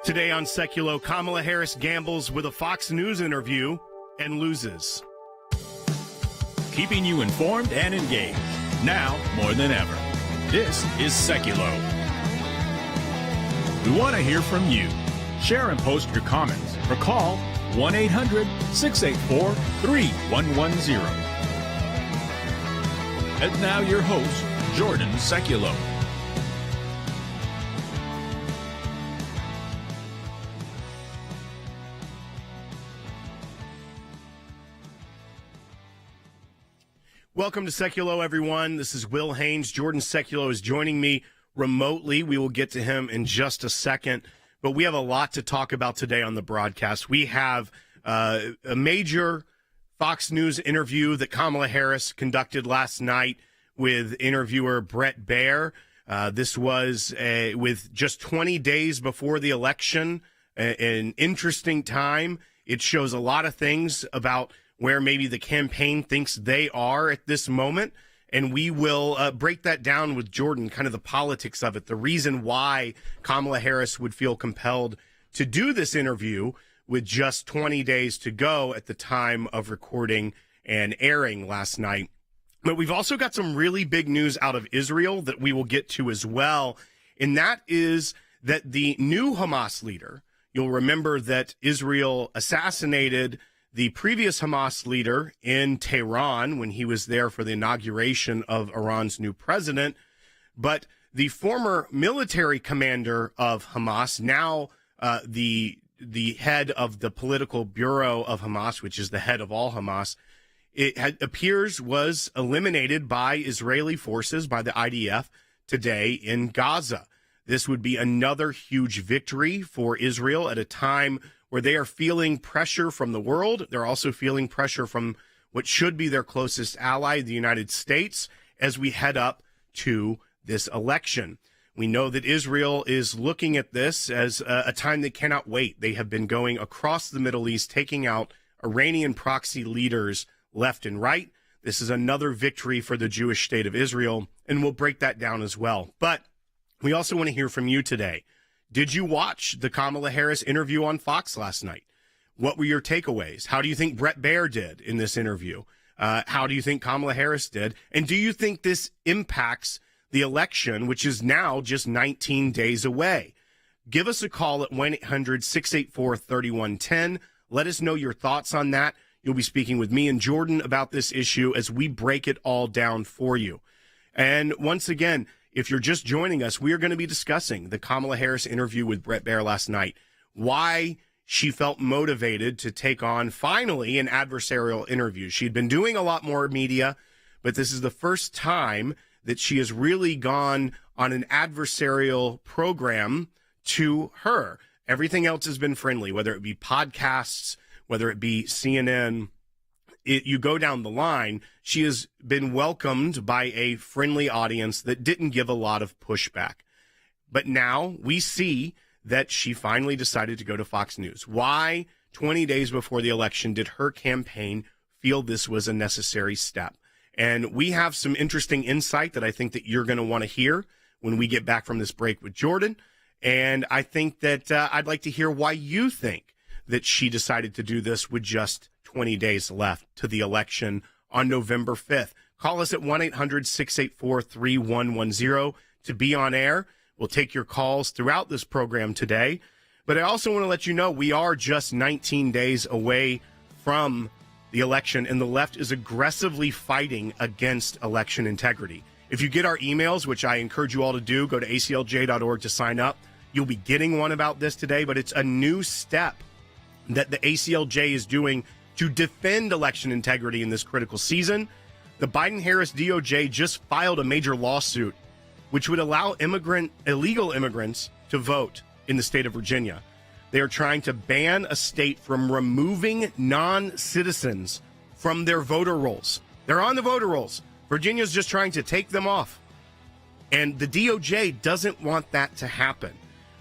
Today on Sekulow, Kamala Harris gambles with a Fox News interview and loses. Keeping you informed and engaged, now more than ever. This is Sekulow. We want to hear from you. Share and post your comments or call 1-800-684-3110. And now your host, Jordan Sekulow. Welcome to Sekulow, everyone. This is Will Haynes. Jordan Sekulow is joining me remotely. We will get to him in just a second, but we have a lot to talk about today on the broadcast. We have a major Fox News interview that Kamala Harris conducted last night with interviewer Bret Baier. This was with just 20 days before the election, an interesting time. It shows a lot of things about where maybe the campaign thinks they are at this moment. And we will break that down with Jordan, kind of the politics of it, the reason why Kamala Harris would feel compelled to do this interview with just 20 days to go at the time of recording and airing last night. But we've also got some really big news out of Israel that we will get to as well. And that is that the new Hamas leader, you'll remember that Israel assassinated the previous Hamas leader in Tehran when he was there for the inauguration of Iran's new president. But the former military commander of Hamas, now the head of the political bureau of Hamas, which is the head of all Hamas, appears was eliminated by Israeli forces, by the IDF, today in Gaza. This would be another huge victory for Israel at a time where they are feeling pressure from the world. They're also feeling pressure from what should be their closest ally, the United States, as we head up to this election. We know that Israel is looking at this as a time they cannot wait. They have been going across the Middle East, taking out Iranian proxy leaders left and right. This is another victory for the Jewish state of Israel, and we'll break that down as well. But we also want to hear from you today. Did you watch the Kamala Harris interview on Fox last night? What were your takeaways? How do you think Bret Baier did in this interview? How do you think Kamala Harris did? And do you think this impacts the election, which is now just 19 days away? Give us a call at 1-800-684-3110. Let us know your thoughts on that. You'll be speaking with me and Jordan about this issue as we break it all down for you. And once again, if you're just joining us, we are going to be discussing the Kamala Harris interview with Bret Baier last night, why she felt motivated to take on, finally, an adversarial interview. She'd been doing a lot more media, but this is the first time that she has really gone on an adversarial program to her. Everything else has been friendly, whether it be podcasts, whether it be CNN. You go down the line, she has been welcomed by a friendly audience that didn't give a lot of pushback. But now we see that she finally decided to go to Fox News. Why, 20 days before the election, did her campaign feel this was a necessary step? And we have some interesting insight that I think that you're going to want to hear when we get back from this break with Jordan. And I think that I'd like to hear why you think that she decided to do this with just 20 days left to the election on November 5th. Call us at 1-800-684-3110 to be on air. We'll take your calls throughout this program today. But I also want to let you know we are just 19 days away from the election, and the left is aggressively fighting against election integrity. If you get our emails, which I encourage you all to do, go to aclj.org to sign up. You'll be getting one about this today, but it's a new step that the ACLJ is doing to defend election integrity in this critical season. The Biden-Harris DOJ just filed a major lawsuit which would allow illegal immigrants to vote in the state of Virginia. They are trying to ban a state from removing non-citizens from their voter rolls. They're on the voter rolls. Virginia's just trying to take them off. And the DOJ doesn't want that to happen.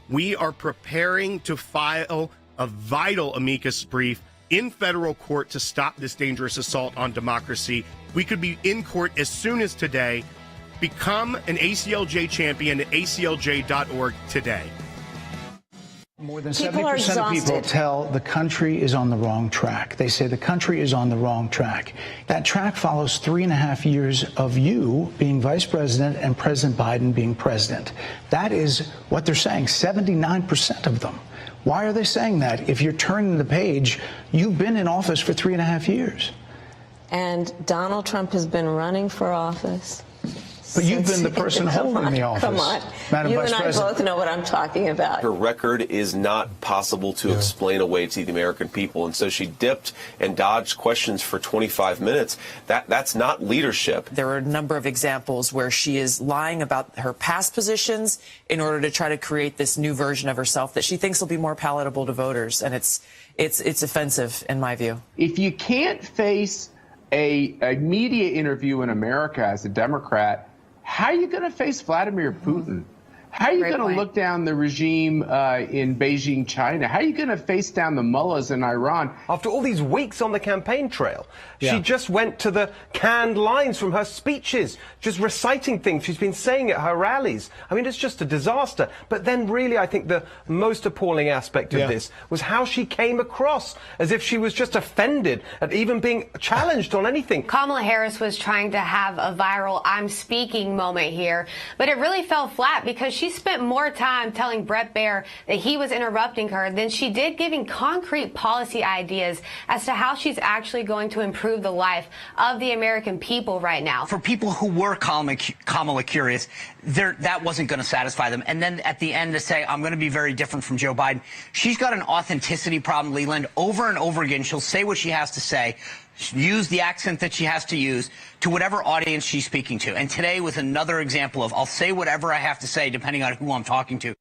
We are preparing to file a vital amicus brief in federal court to stop this dangerous assault on democracy. We could be in court as soon as today. Become an ACLJ champion at aclj.org today. More than 70% of people tell the country is on the wrong track. They say the country is on the wrong track. That track follows 3.5 years of you being vice president and President Biden being president. That is what they're saying, 79% of them. Why are they saying that? If you're turning the page, you've been in office for 3.5 years. And Donald Trump has been running for office. But you've been the person holding the office. Come on. Madam You Vice and I President. both know what I'm talking about. Her record is not possible to explain away to the American people. And so she dipped and dodged questions for 25 minutes. That's not leadership. There are a number of examples where she is lying about her past positions in order to try to create this new version of herself that she thinks will be more palatable to voters. And it's offensive, in my view. If you can't face a media interview in America as a Democrat, how are you going to face Vladimir Putin? How are you going to look down the regime in Beijing, China? How are you going to face down the mullahs in Iran? After all these weeks on the campaign trail, she just went to the canned lines from her speeches, just reciting things she's been saying at her rallies. I mean, it's just a disaster. But then really, I think the most appalling aspect of this was how she came across, as if she was just offended at even being challenged on anything. Kamala Harris was trying to have a viral I'm speaking moment here, but it really fell flat because she spent more time telling Bret Baier that he was interrupting her than she did giving concrete policy ideas as to how she's actually going to improve the life of the American people right now. For people who were Kamala curious, that wasn't going to satisfy them. And then at the end to say, I'm going to be very different from Joe Biden. She's got an authenticity problem, Leland. Over and over again, she'll say what she has to say, use the accent that she has to use to whatever audience she's speaking to. And today was another example of I'll say whatever I have to say depending on who I'm talking to.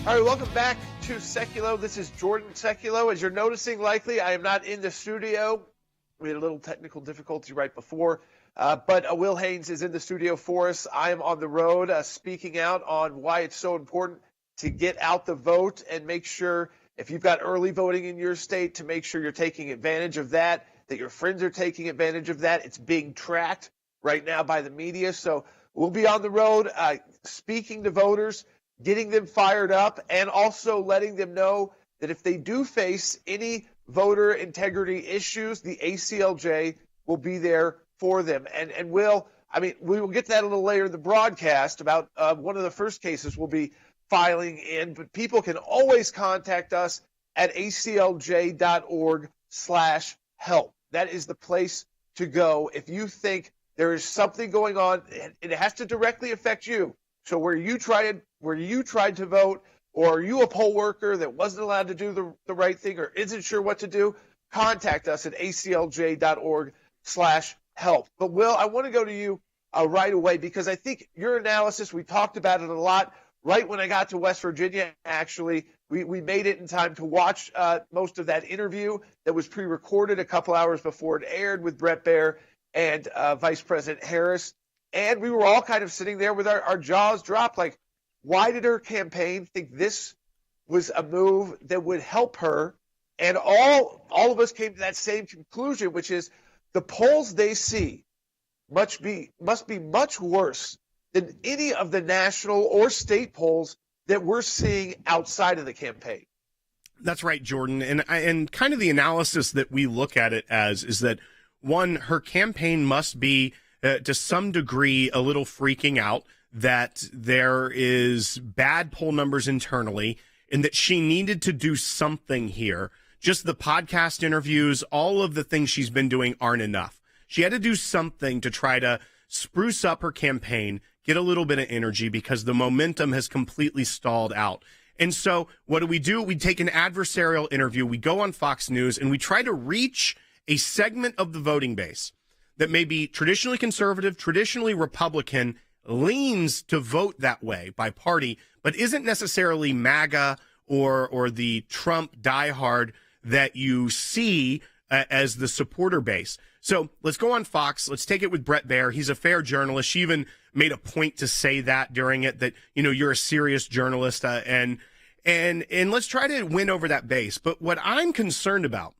All right, welcome back to Sekulow. This is Jordan Sekulow. As you're noticing, likely, I am not in the studio. We had a little technical difficulty right before. But Will Haynes is in the studio for us. I am on the road speaking out on why it's so important to get out the vote and make sure, if you've got early voting in your state, to make sure you're taking advantage of that your friends are taking advantage of that. It's being tracked right now by the media. So we'll be on the road speaking to voters, getting them fired up, and also letting them know that if they do face any voter integrity issues, the ACLJ will be there for them. And Will, I mean, we will get to that a little later in the broadcast about one of the first cases we'll be filing in, but people can always contact us at aclj.org/help. That is the place to go if you think there is something going on, and it has to directly affect you. So where you tried to vote, or are you a poll worker that wasn't allowed to do the right thing or isn't sure what to do, contact us at aclj.org/help. But Will, I want to go to you right away because I think your analysis, we talked about it a lot right when I got to West Virginia, actually. We made it in time to watch most of that interview that was pre-recorded a couple hours before it aired with Bret Baier and Vice President Harris. And we were all kind of sitting there with our jaws dropped, like, why did her campaign think this was a move that would help her? And all of us came to that same conclusion, which is the polls they see must be much worse than any of the national or state polls that we're seeing outside of the campaign. That's right, Jordan. And kind of the analysis that we look at it as is that, one, her campaign must be to some degree a little freaking out that there is bad poll numbers internally and that she needed to do something here. Just the podcast interviews, all of the things she's been doing aren't enough. She had to do something to try to spruce up her campaign, get a little bit of energy because the momentum has completely stalled out. And so what do? We take an adversarial interview. We go on Fox News and we try to reach a segment of the voting base that may be traditionally conservative, traditionally Republican, leans to vote that way by party, but isn't necessarily MAGA or the Trump diehard that you see as the supporter base. So let's go on Fox. Let's take it with Bret Baier. He's a fair journalist. She even made a point to say that during it, that, you know, you're a serious journalist, and let's try to win over that base. But what I'm concerned about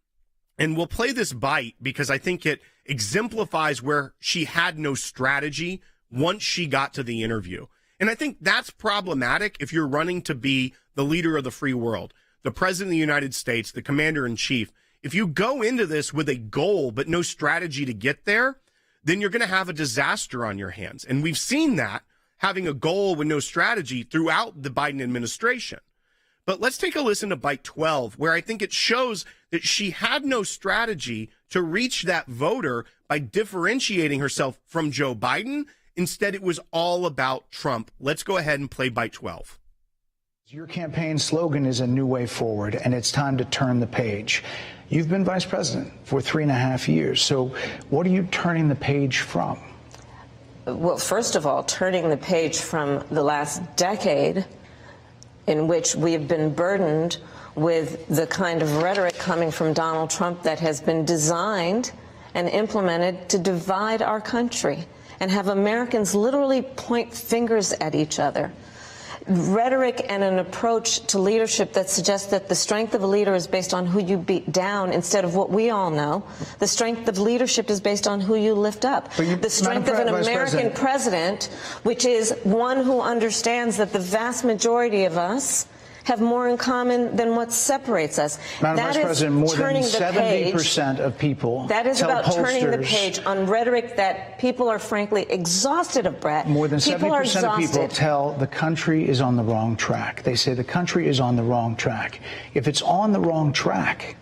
And we'll play this bite because I think it exemplifies where she had no strategy once she got to the interview. And I think that's problematic if you're running to be the leader of the free world, the president of the United States, the commander in chief. If you go into this with a goal but no strategy to get there, then you're going to have a disaster on your hands. And we've seen that, having a goal with no strategy throughout the Biden administration. But let's take a listen to bite 12, where I think it shows that she had no strategy to reach that voter by differentiating herself from Joe Biden. Instead, it was all about Trump. Let's go ahead and play bite 12. Your campaign slogan is a new way forward, and it's time to turn the page. You've been vice president for 3.5 years. So what are you turning the page from? Well, first of all, turning the page from the last decade in which we have been burdened with the kind of rhetoric coming from Donald Trump that has been designed and implemented to divide our country and have Americans literally point fingers at each other. Rhetoric and an approach to leadership that suggests that the strength of a leader is based on who you beat down instead of what we all know. The strength of leadership is based on who you lift up. The strength of an American president, which is one who understands that the vast majority of us have more in common than what separates us. Madam Vice President, more than 70% of people that is about turning the page on rhetoric that people are frankly exhausted of, Brett. More than 70% of people tell the country is on the wrong track. They say the country is on the wrong track. If it's on the wrong track,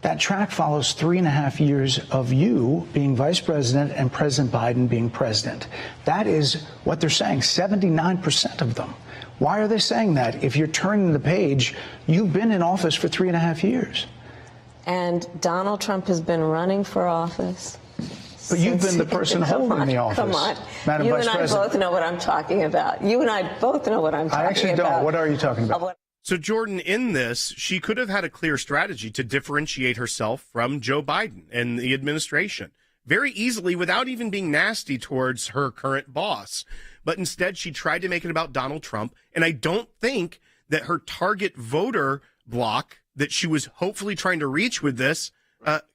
that track follows 3.5 years of you being vice president and President Biden being president. That is what they're saying, 79% of them. Why are they saying that? If you're turning the page, you've been in office for 3.5 years. And Donald Trump has been running for office. But you've been the person holding the office. Come on. Madam You Vice and I President. both know what I'm talking about. You and I both know what I'm talking about. I actually don't. What are you talking about? So, Jordan, in this, she could have had a clear strategy to differentiate herself from Joe Biden and the administration very easily without even being nasty towards her current boss. But instead, she tried to make it about Donald Trump. And I don't think that her target voter block that she was hopefully trying to reach with this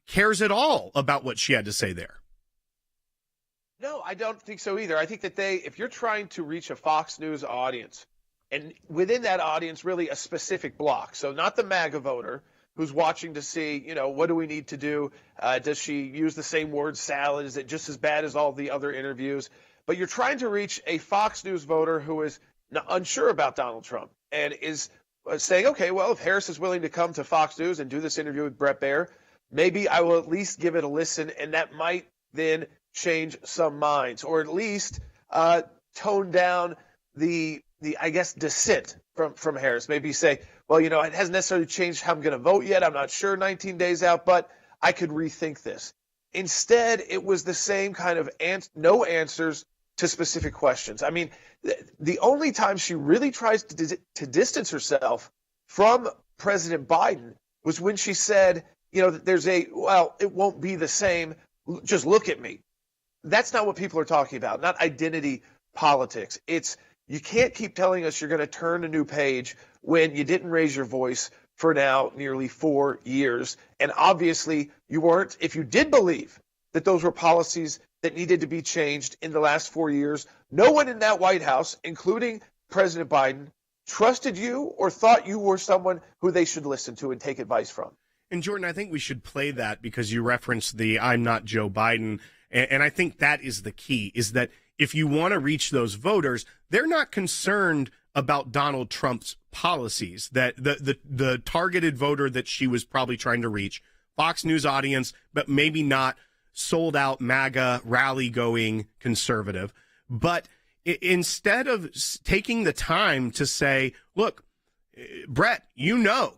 cares at all about what she had to say there. No, I don't think so either. I think that if you're trying to reach a Fox News audience, and within that audience, really a specific block, so not the MAGA voter who's watching to see, what do we need to do? Does she use the same word salad? Is it just as bad as all the other interviews? But you're trying to reach a Fox News voter who is unsure about Donald Trump and is saying, okay, well, if Harris is willing to come to Fox News and do this interview with Bret Baier, maybe I will at least give it a listen, and that might then change some minds, or at least tone down the I guess dissent from Harris. Maybe say, well, it hasn't necessarily changed how I'm going to vote yet. I'm not sure 19 days out, but I could rethink this. Instead, it was the same kind of no answers to specific questions. I mean, the only time she really tries to distance herself from President Biden was when she said, that it won't be the same. Just look at me. That's not what people are talking about, not identity politics. It's you can't keep telling us you're going to turn a new page when you didn't raise your voice for now nearly 4 years. And obviously you weren't. If you did believe that those were policies that needed to be changed in the last 4 years, no one in that White House, including President Biden, trusted you or thought you were someone who they should listen to and take advice from. And Jordan, I think we should play that because you referenced the I'm not Joe Biden. And I think that is the key, is that if you want to reach those voters, they're not concerned about Donald Trump's policies, that the targeted voter that she was probably trying to reach, Fox News audience, but maybe not sold out MAGA rally going conservative. But instead of taking the time to say, look, Brett,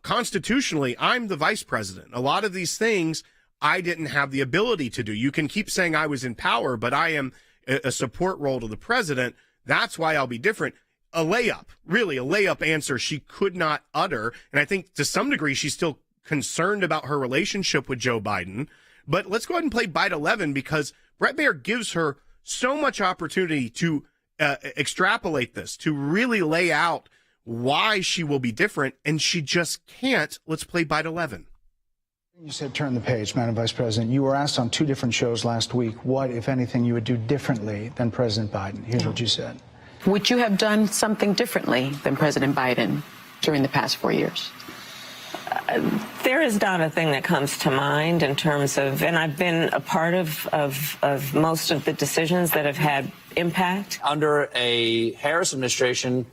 constitutionally, I'm the vice president. A lot of these things I didn't have the ability to do. You can keep saying I was in power, but I am a support role to the president. That's why I'll be different. A layup answer she could not utter. And I think to some degree, she's still concerned about her relationship with Joe Biden. But let's go ahead and play bite 11 because Bret Baier gives her so much opportunity to extrapolate this, to really lay out why she will be different. And she just can't. Let's play bite 11. You said turn the page, Madam Vice President. You were asked on 2 different shows last week what, if anything, you would do differently than President Biden. Here's what you said. Would you have done something differently than President Biden during the past 4 years? There is not a thing that comes to mind in terms of, and I've been a part of most of the decisions that have had impact. Under a Harris administration,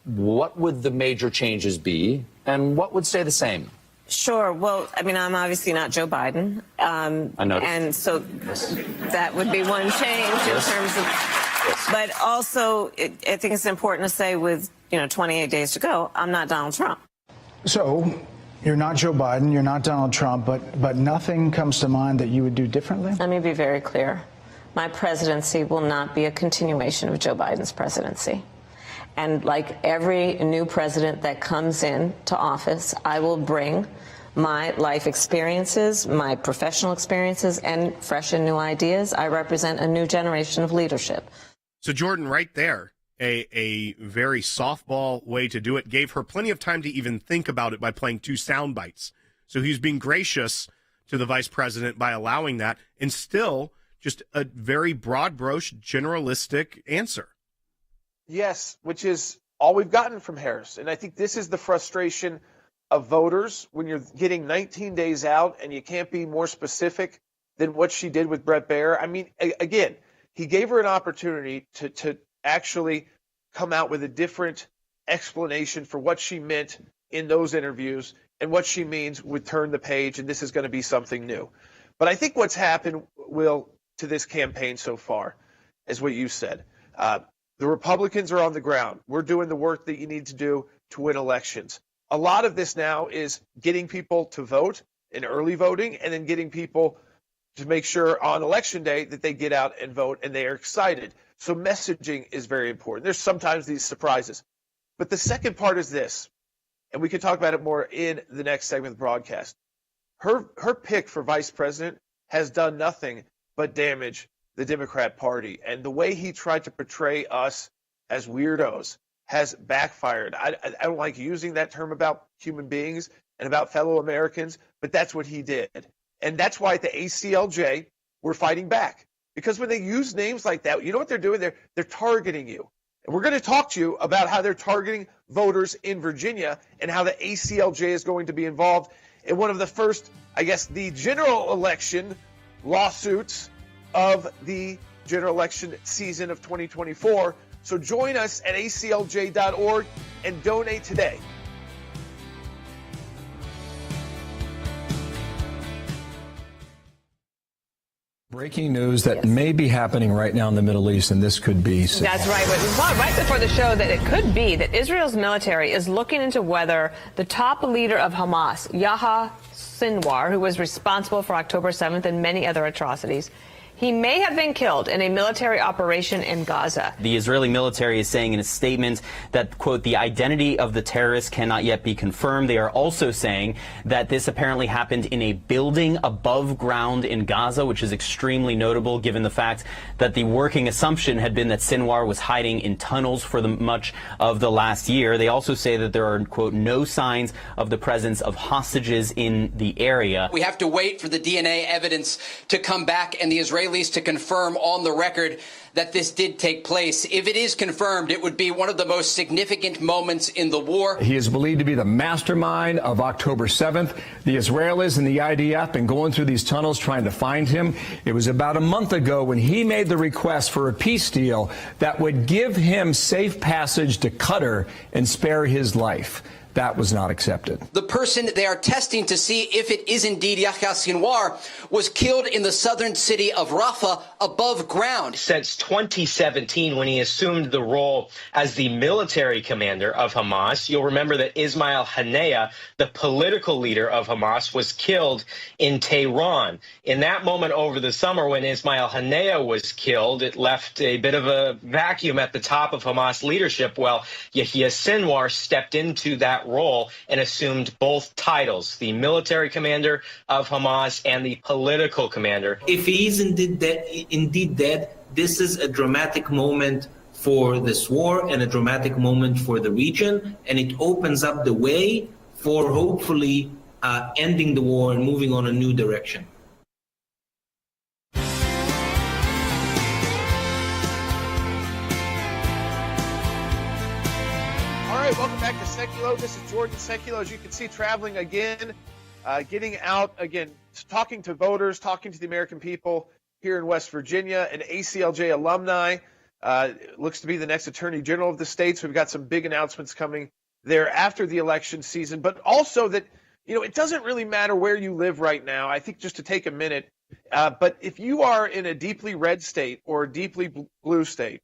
what would the major changes be, and what would stay the same? Sure. Well, I mean, I'm obviously not Joe Biden. I know. And so that would be one change in terms of, but also I think it's important to say with, 28 days to go, I'm not Donald Trump. So you're not Joe Biden, you're not Donald Trump, but nothing comes to mind that you would do differently? Let me be very clear. My presidency will not be a continuation of Joe Biden's presidency. And like every new president that comes into office, I will bring my life experiences, my professional experiences, and fresh and new ideas. I represent a new generation of leadership. So, Jordan, right there, a very softball way to do it, gave her plenty of time to even think about it by playing 2 sound bites. So he's being gracious to the vice president by allowing that, and still just a very broad brush, generalistic answer. Yes, which is all we've gotten from Harris. And I think this is the frustration of voters when you're getting 19 days out and you can't be more specific than what she did with Bret Baier. I mean, again, he gave her an opportunity to actually come out with a different explanation for what she meant in those interviews and what she means with turn the page, and this is going to be something new. But I think what's happened, Will, to this campaign so far is what you said. The Republicans are on the ground. We're doing the work that you need to do to win elections. A lot of this now is getting people to vote in early voting and then getting people to make sure on election day that they get out and vote and they are excited. So messaging is very important. There's sometimes these surprises. But the second part is this, and we can talk about it more in the next segment of the broadcast. Her pick for vice president has done nothing but damage the Democrat Party. And the way he tried to portray us as weirdos has backfired. I don't like using that term about human beings and about fellow Americans, but that's what he did. And that's why at the ACLJ, we're fighting back. Because when they use names like that, you know what they're doing? They're targeting you. And we're going to talk to you about how they're targeting voters in Virginia and how the ACLJ is going to be involved in one of the first, I guess, the general election lawsuits of the general election season of 2024. So join us at aclj.org and donate today. Breaking news that may be happening right now in the Middle East, and this could be. That's right. We thought right before the show that it could be that Israel's military is looking into whether the top leader of Hamas, Yahya Sinwar, who was responsible for October 7th and many other atrocities, he may have been killed in a military operation in Gaza. The Israeli military is saying in a statement that, quote, the identity of the terrorist cannot yet be confirmed. They are also saying that this apparently happened in a building above ground in Gaza, which is extremely notable given the fact that the working assumption had been that Sinwar was hiding in tunnels for much of the last year. They also say that there are, quote, no signs of the presence of hostages in the area. We have to wait for the DNA evidence to come back and the Israelis to confirm on the record that this did take place. If it is confirmed, it would be one of the most significant moments in the war. He is believed to be the mastermind of October 7th. The Israelis and the IDF been going through these tunnels trying to find him. It was about a month ago when he made the request for a peace deal that would give him safe passage to Qatar and spare his life. That was not accepted. The person they are testing to see if it is indeed Yahya Sinwar was killed in the southern city of Rafah above ground. Since 2017, when he assumed the role as the military commander of Hamas, you'll remember that Ismail Haniyeh, the political leader of Hamas, was killed in Tehran. In that moment over the summer when Ismail Haniyeh was killed, it left a bit of a vacuum at the top of Hamas leadership. Well, Yahya Sinwar stepped into that role and assumed both titles, the military commander of Hamas and the political commander. If he is indeed dead, this is a dramatic moment for this war and a dramatic moment for the region, and it opens up the way for hopefully ending the war and moving on a new direction. All right, welcome back to Sekulow. This is Jordan Sekulow. As you can see, traveling again, getting out again, talking to voters, talking to the American people here in West Virginia. An ACLJ alumni, looks to be the next Attorney General of the state. So we've got some big announcements coming there after the election season, but also that, it doesn't really matter where you live right now. I think just to take a minute, but if you are in a deeply red state or a deeply blue state,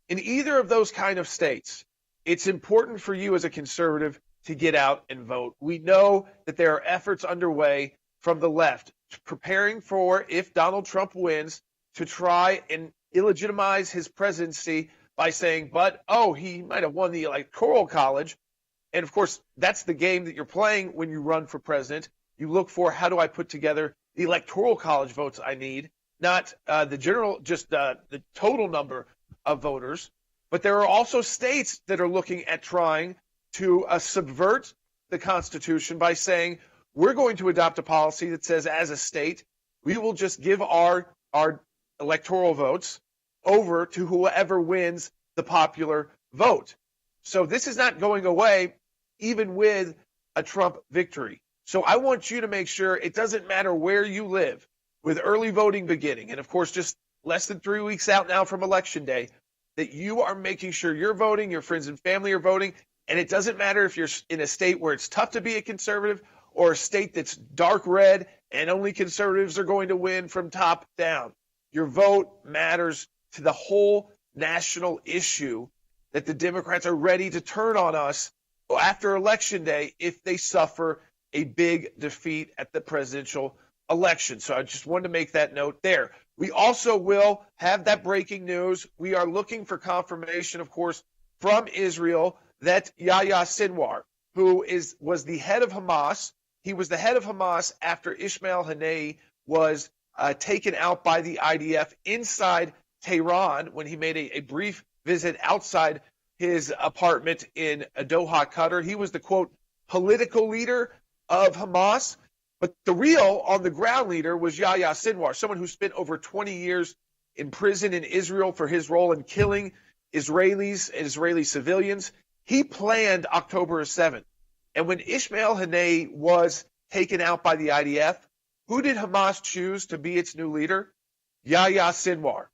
in either of those kind of states, it's important for you as a conservative to get out and vote. We know that there are efforts underway from the left preparing for, if Donald Trump wins, to try and illegitimize his presidency by saying, he might have won the Electoral College. And of course, that's the game that you're playing when you run for president. You look for, how do I put together the Electoral College votes I need, not the total number of voters. But there are also states that are looking at trying to subvert the Constitution by saying, we're going to adopt a policy that says, as a state, we will just give our electoral votes over to whoever wins the popular vote. So this is not going away, even with a Trump victory. So I want you to make sure it doesn't matter where you live, with early voting beginning, and of course just less than 3 weeks out now from Election Day, that you are making sure you're voting, your friends and family are voting, and it doesn't matter if you're in a state where it's tough to be a conservative or a state that's dark red and only conservatives are going to win from top down. Your vote matters to the whole national issue that the Democrats are ready to turn on us after Election Day if they suffer a big defeat at the presidential election. So I just wanted to make that note there. We also will have that breaking news. We are looking for confirmation, of course, from Israel that Yahya Sinwar, who was the head of Hamas, he was the head of Hamas after Ismail Haniyeh was taken out by the IDF inside Tehran when he made a brief visit outside his apartment in Doha, Qatar. He was the, quote, political leader of Hamas. But the real on-the-ground leader was Yahya Sinwar, someone who spent over 20 years in prison in Israel for his role in killing Israelis and Israeli civilians. He planned October 7th. And when Ismail Haniyeh was taken out by the IDF, who did Hamas choose to be its new leader? Yahya Sinwar.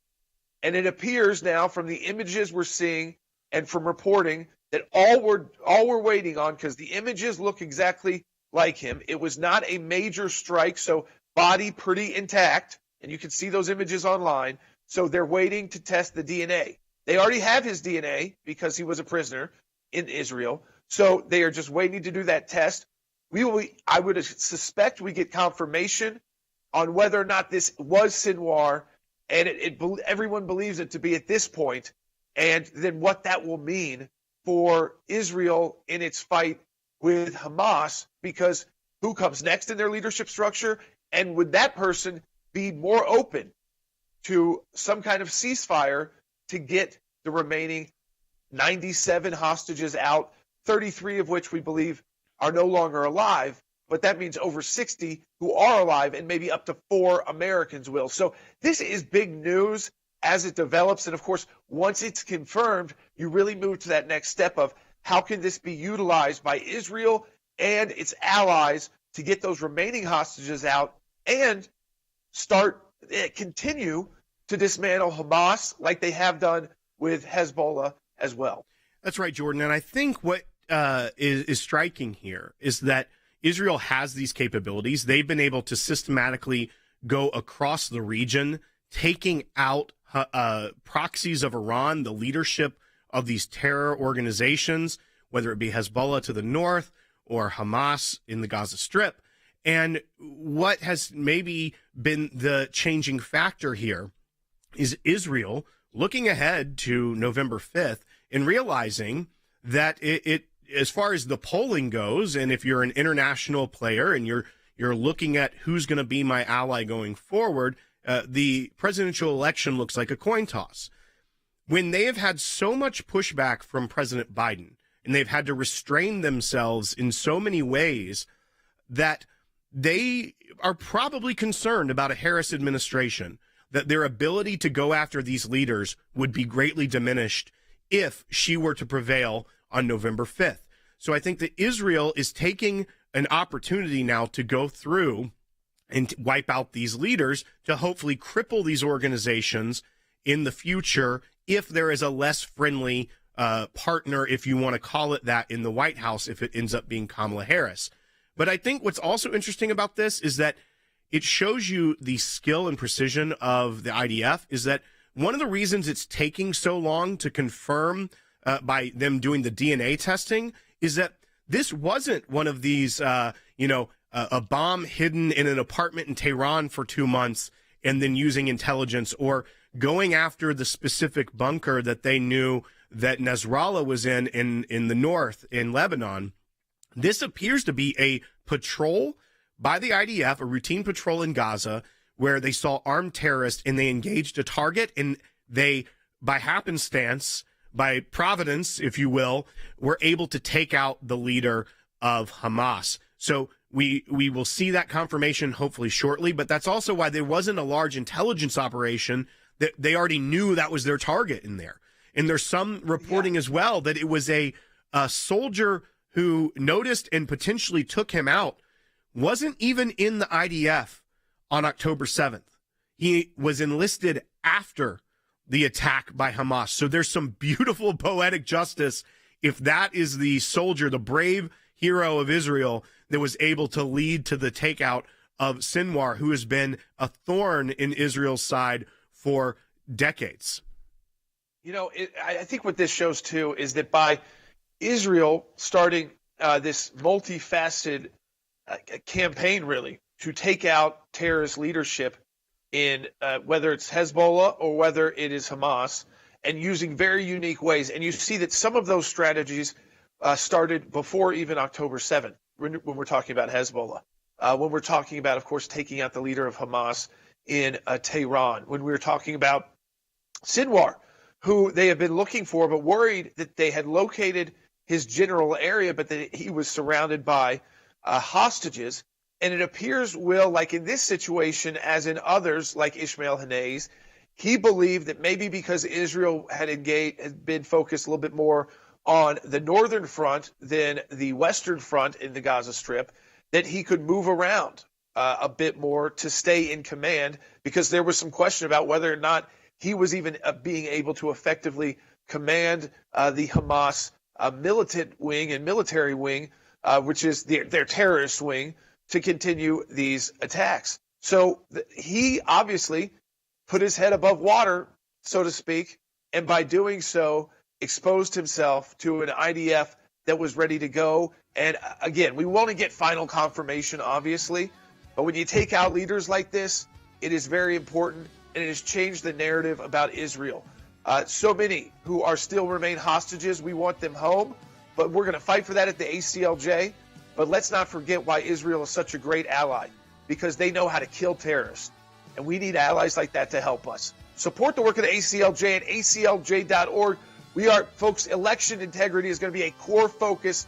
And it appears now from the images we're seeing and from reporting that all we're waiting on, because the images look exactly like him. It was not a major strike, so body pretty intact, and you can see those images online. So they're waiting to test the DNA. They already have his DNA because he was a prisoner in Israel. So they are just waiting to do that test. I would suspect we get confirmation on whether or not this was Sinwar, and everyone believes it to be at this point, and then what that will mean for Israel in its fight with Hamas, because who comes next in their leadership structure? And would that person be more open to some kind of ceasefire to get the remaining 97 hostages out, 33 of which we believe are no longer alive, but that means over 60 who are alive and maybe up to 4 Americans will. So this is big news as it develops. And of course, once it's confirmed, you really move to that next step of how can this be utilized by Israel and its allies to get those remaining hostages out and continue to dismantle Hamas like they have done with Hezbollah as well. That's right, Jordan. And I think what is striking here is that Israel has these capabilities. They've been able to systematically go across the region, taking out proxies of Iran, the leadership of these terror organizations, whether it be Hezbollah to the north or Hamas in the Gaza Strip. And what has maybe been the changing factor here is Israel looking ahead to November 5th and realizing that it as far as the polling goes, and if you're an international player and you're looking at who's going to be my ally going forward, the presidential election looks like a coin toss. When they have had so much pushback from President Biden and they've had to restrain themselves in so many ways, that they are probably concerned about a Harris administration, that their ability to go after these leaders would be greatly diminished if she were to prevail on November 5th. So I think that Israel is taking an opportunity now to go through and wipe out these leaders to hopefully cripple these organizations in the future if there is a less friendly partner, if you want to call it that, in the White House, if it ends up being Kamala Harris. But I think what's also interesting about this is that it shows you the skill and precision of the IDF, is that one of the reasons it's taking so long to confirm by them doing the DNA testing is that this wasn't one of these, a bomb hidden in an apartment in Tehran for 2 months and then using intelligence, or going after the specific bunker that they knew that Nasrallah was in the north in Lebanon. This appears to be a patrol by the IDF, a routine patrol in Gaza, where they saw armed terrorists and they engaged a target, and they, by happenstance, by providence, if you will, were able to take out the leader of Hamas. So we will see that confirmation hopefully shortly, but that's also why there wasn't a large intelligence operation, that they already knew that was their target in there. And there's some reporting as well that it was a soldier who noticed and potentially took him out, wasn't even in the IDF on October 7th. He was enlisted after the attack by Hamas. So there's some beautiful poetic justice if that is the soldier, the brave hero of Israel, that was able to lead to the takeout of Sinwar, who has been a thorn in Israel's side for decades. I think what this shows, too, is that by Israel starting this multifaceted campaign, really, to take out terrorist leadership in whether it's Hezbollah or whether it is Hamas, and using very unique ways. And you see that some of those strategies started before even October 7th, when we're talking about Hezbollah. When we're talking about, of course, taking out the leader of Hamas in Tehran. When we were talking about Sinwar, who they have been looking for, but worried that they had located his general area, but that he was surrounded by hostages. And it appears, Will, like in this situation, as in others, like Ismail Haniyeh's, he believed that maybe because Israel had been focused a little bit more on the northern front than the western front in the Gaza Strip, that he could move around a bit more to stay in command, because there was some question about whether or not he was even being able to effectively command the Hamas militant wing and military wing, which is their terrorist wing, to continue these attacks. So he obviously put his head above water, so to speak, and by doing so exposed himself to an IDF that was ready to go. And again, we want to get final confirmation, obviously, but when you take out leaders like this, it is very important, and it has changed the narrative about Israel. So many who are still remain hostages, we want them home, but we're going to fight for that at the ACLJ. But let's not forget why Israel is such a great ally, because they know how to kill terrorists. And we need allies like that to help us. Support the work of the ACLJ at aclj.org. Folks, election integrity is going to be a core focus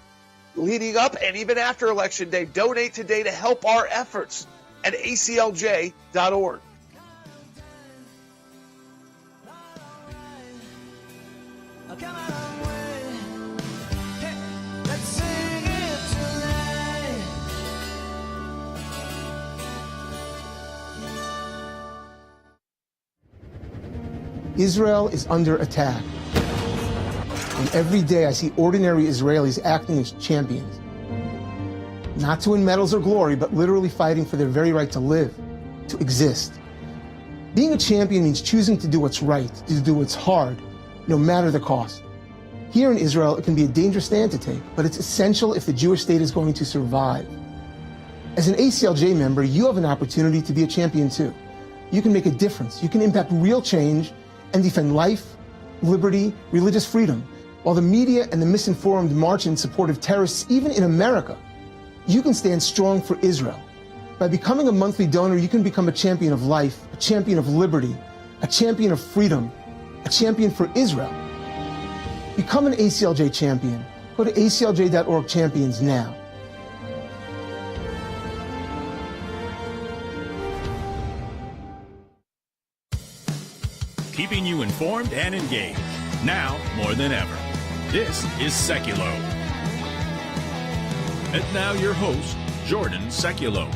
leading up and even after Election Day. Donate today to help our efforts at aclj.org. Israel is under attack. And every day I see ordinary Israelis acting as champions. Not to win medals or glory, but literally fighting for their very right to live, to exist. Being a champion means choosing to do what's right, to do what's hard, no matter the cost. Here in Israel, it can be a dangerous stand to take, but it's essential if the Jewish state is going to survive. As an ACLJ member, you have an opportunity to be a champion too. You can make a difference. You can impact real change and defend life, liberty, religious freedom, while the media and the misinformed march in support of terrorists, even in America. You can stand strong for Israel. By becoming a monthly donor, you can become a champion of life, a champion of liberty, a champion of freedom, a champion for Israel. Become an ACLJ champion. Go to aclj.org champions now. keeping you informed and engaged. Now more than ever. This is Sekulow. And now your host, Jordan Sekulow.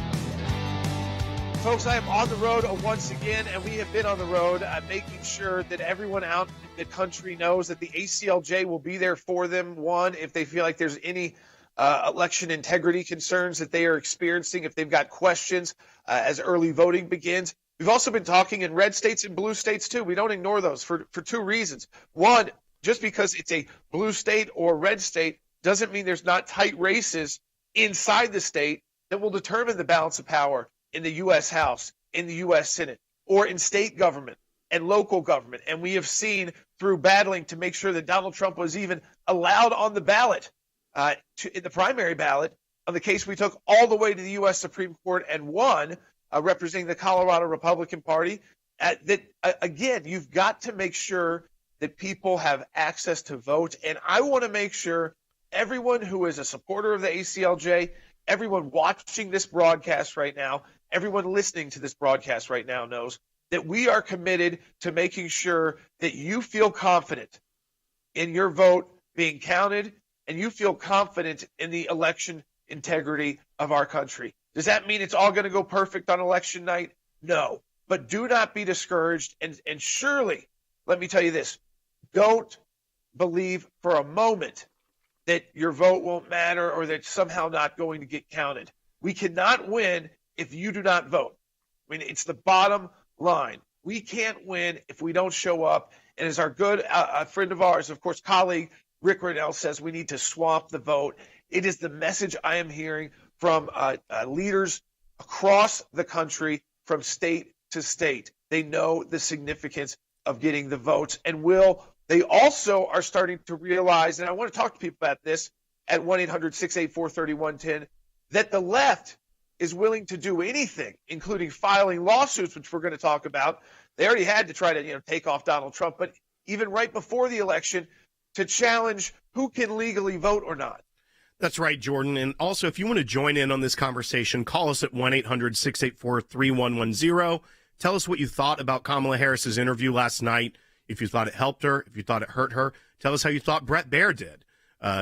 Folks, I am on the road once again, and we have been on the road making sure that everyone out in the country knows that the ACLJ will be there for them. One, if they feel like there's any election integrity concerns that they are experiencing, if they've got questions as early voting begins. We've also been talking in red states and blue states, too. We don't ignore those for two reasons. One, just because it's a blue state or red state doesn't mean there's not tight races inside the state that will determine the balance of power in the U.S. House, in the U.S. Senate, or in state government and local government. And we have seen through battling to make sure that Donald Trump was even allowed on the ballot, in the primary ballot, on the case we took all the way to the U.S. Supreme Court and won, representing the Colorado Republican Party. Again, you've got to make sure that people have access to vote. And I want to make sure everyone who is a supporter of the ACLJ, everyone watching this broadcast right now, everyone listening to this broadcast right now knows that we are committed to making sure that you feel confident in your vote being counted and you feel confident in the election integrity of our country. Does that mean it's all going to go perfect on election night? No. But do not be discouraged. And surely, let me tell you this, don't believe for a moment that your vote won't matter or that it's somehow not going to get counted. We cannot win if you do not vote. I mean, it's the bottom line. We can't win if we don't show up. And as our good friend of ours, of course, colleague Rick Riddell says, we need to swamp the vote. It is the message I am hearing from leaders across the country, from state to state. They know the significance of getting the votes. And they also are starting to realize, and I want to talk to people about this at 1-800-684-3110, that the left is willing to do anything, including filing lawsuits, which we're going to talk about. They already had to try to take off Donald Trump, but even right before the election, to challenge who can legally vote or not. That's right, Jordan. And also, if you want to join in on this conversation, call us at 1-800-684-3110. Tell us what you thought about Kamala Harris's interview last night. If you thought it helped her, if you thought it hurt her, tell us how you thought Bret Baier did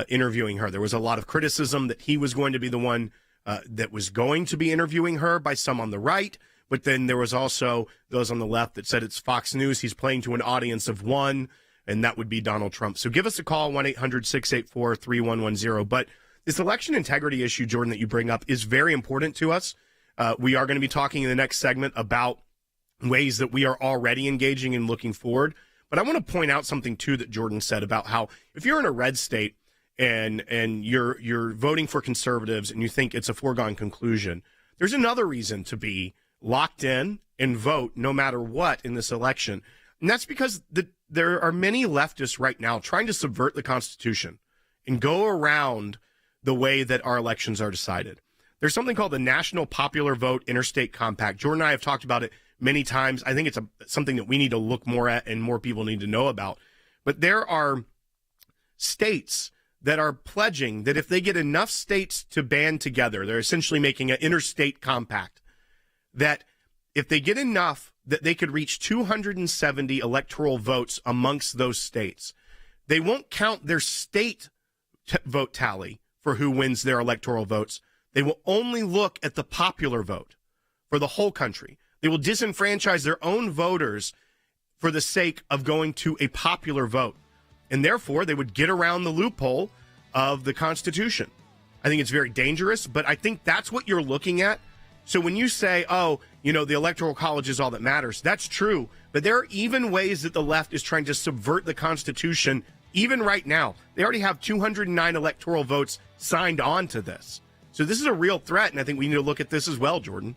interviewing her. There was a lot of criticism that he was going to be the one that was going to be interviewing her by some on the right. But then there was also those on the left that said it's Fox News. He's playing to an audience of one, and that would be Donald Trump. So give us a call, 1-800-684-3110. But this election integrity issue, Jordan, that you bring up is very important to us. We are going to be talking in the next segment about ways that we are already engaging and looking forward. But I want to point out something, too, that Jordan said about how if you're in a red state and you're voting for conservatives and you think it's a foregone conclusion, there's another reason to be locked in and vote no matter what in this election. And that's because there are many leftists right now trying to subvert the Constitution and go around the way that our elections are decided. There's something called the National Popular Vote Interstate Compact. Jordan and I have talked about it many times. I think it's something that we need to look more at and more people need to know about. But there are states that are pledging that if they get enough states to band together, they're essentially making an interstate compact, that if they get enough, that they could reach 270 electoral votes amongst those states. They won't count their state vote tally for who wins their electoral votes. They will only look at the popular vote for the whole country. They will disenfranchise their own voters for the sake of going to a popular vote. And therefore, they would get around the loophole of the Constitution. I think it's very dangerous, but I think that's what you're looking at. So when you say, the Electoral College is all that matters, that's true. But there are even ways that the left is trying to subvert the Constitution, even right now. They already have 209 electoral votes signed on to this. So this is a real threat, and I think we need to look at this as well, Jordan.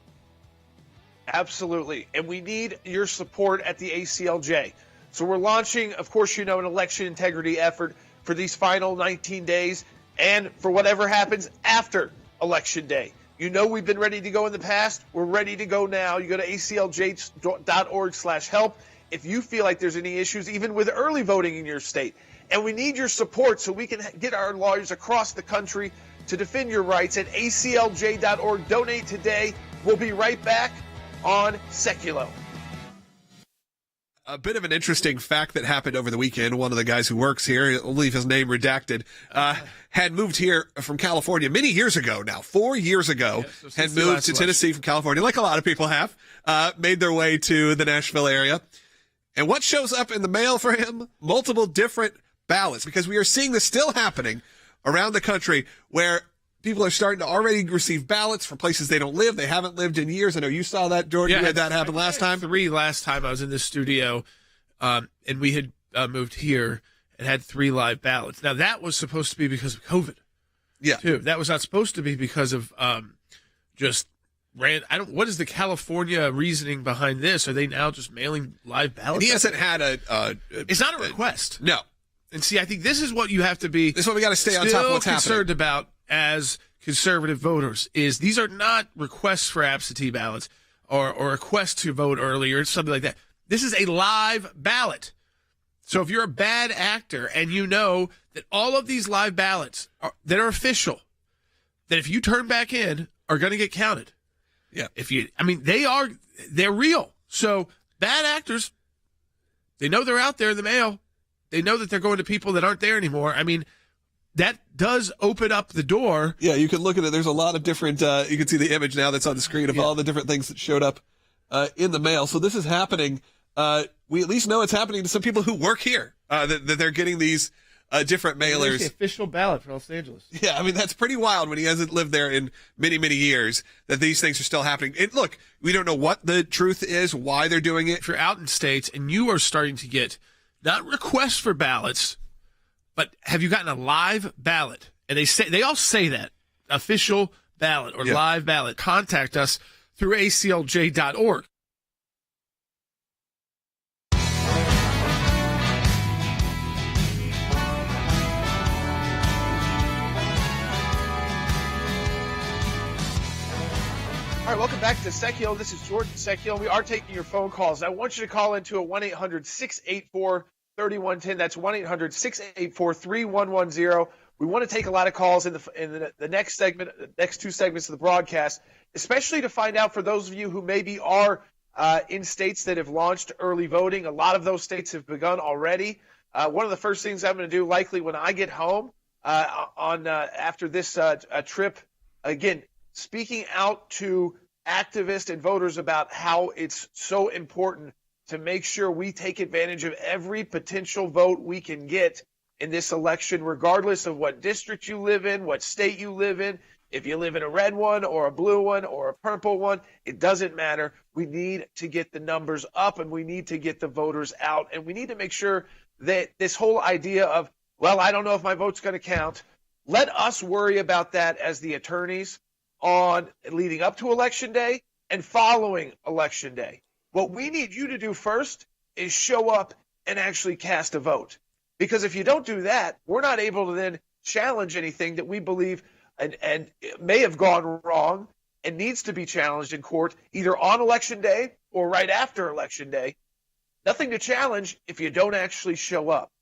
Absolutely. And we need your support at the ACLJ. So we're launching, of course, an election integrity effort for these final 19 days and for whatever happens after Election Day. We've been ready to go in the past. We're ready to go now. You go to aclj.org/help if you feel like there's any issues, even with early voting in your state. And we need your support so we can get our lawyers across the country to defend your rights at aclj.org. Donate today. We'll be right back on Sekulow. a bit of an interesting fact that happened over the weekend. One of the guys who works here, I'll leave his name redacted, had moved here from California many years ago now, 4 years ago, had moved to Tennessee from California, like a lot of people have, made their way to the Nashville area. And what shows up in the mail for him? Multiple different ballots, because we are seeing this still happening around the country where people are starting to already receive ballots from places they don't live. They haven't lived in years. I know you saw that, Jordan. You had that happen last time. 3 last time I was in this studio, and we had moved here and had 3 live ballots. Now, that was supposed to be because of COVID. Yeah. Too. That was not supposed to be because of what is the California reasoning behind this? Are they now just mailing live ballots? And he hasn't had it's not a request. No. And see, I think this is what you have to be. This is what we got to stay on top of what's concerned happening about as conservative voters. Is these are not requests for absentee ballots or requests to vote early or something like that. This is a live ballot. So if you're a bad actor and you know that all of these live ballots that are official, that if you turn back in are going to get counted. Yeah. They're real. So bad actors, they know they're out there in the mail. They know that they're going to people that aren't there anymore. I mean, that does open up the door. Yeah, you can look at it. There's a lot of different, you can see the image now that's on the screen of all the different things that showed up in the mail. So this is happening. We at least know it's happening to some people who work here, that they're getting these different mailers. The official ballot for Los Angeles. Yeah, I mean, that's pretty wild when he hasn't lived there in many, many years, that these things are still happening. And look, we don't know what the truth is, why they're doing it. If you're out in states and you are starting to get not requests for ballots, but have you gotten a live ballot? And they all say that, official ballot or live ballot. Contact us through ACLJ.org. All right, welcome back to Sekulow. This is Jordan Sekulow. We are taking your phone calls. I want you to call into a 1-800-684-3110. That's 1-800-684-3110. We want to take a lot of calls in the next segment, next 2 segments of the broadcast, especially to find out for those of you who maybe are in states that have launched early voting. A lot of those states have begun already. One of the first things I'm going to do, likely when I get home after this trip, again, speaking out to activists and voters about how it's so important to make sure we take advantage of every potential vote we can get in this election, regardless of what district you live in, what state you live in. If you live in a red one or a blue one or a purple one, it doesn't matter. We need to get the numbers up and we need to get the voters out. And we need to make sure that this whole idea of, well, I don't know if my vote's going to count. Let us worry about that as the attorneys on leading up to Election Day and following Election Day. What we need you to do first is show up and actually cast a vote. Because if you don't do that, we're not able to then challenge anything that we believe and may have gone wrong and needs to be challenged in court either on Election Day or right after Election Day. Nothing to challenge if you don't actually show up.